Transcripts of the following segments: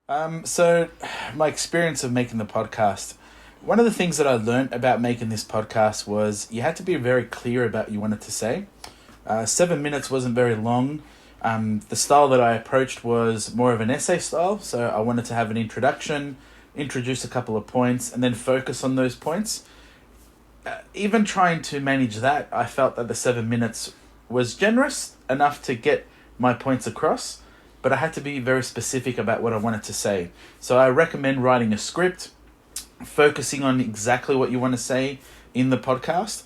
So my experience of making the podcast, one of the things that I learned about making this podcast was you had to be very clear about what you wanted to say. 7 minutes wasn't very long. The style that I approached was more of an essay style, so I wanted to have an introduction, introduce a couple of points, and then focus on those points. Even trying to manage that, I felt that the 7 minutes was generous enough to get my points across, but I had to be very specific about what I wanted to say. So I recommend writing a script, focusing on exactly what you want to say in the podcast.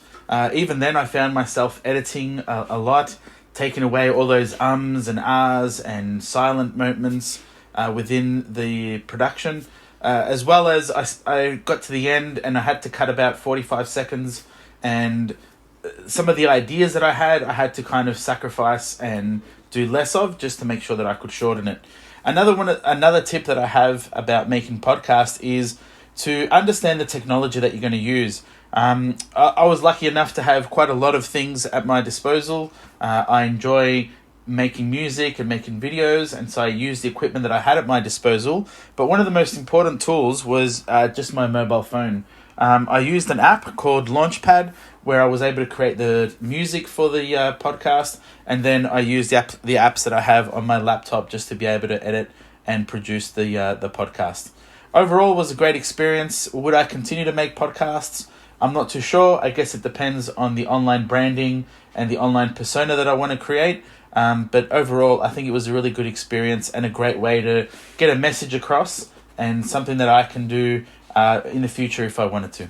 Even then, I found myself editing a lot, taking away all those ums and ahs and silent moments within the production. As well as I got to the end and I had to cut about 45 seconds, and some of the ideas that I had to kind of sacrifice and do less of just to make sure that I could shorten it. Another tip that I have about making podcasts is to understand the technology that you're going to use. I was lucky enough to have quite a lot of things at my disposal. I enjoy making music and making videos, and so I used the equipment that I had at my disposal. But one of the most important tools was just my mobile phone. I used an app called Launchpad where I was able to create the music for the podcast, and then I used the apps that I have on my laptop just to be able to edit and produce the podcast. Overall, it was a great experience. Would I continue to make podcasts? I'm not too sure. I guess it depends on the online branding and the online persona that I want to create. But overall, I think it was a really good experience and a great way to get a message across, and something that I can do in the future if I wanted to.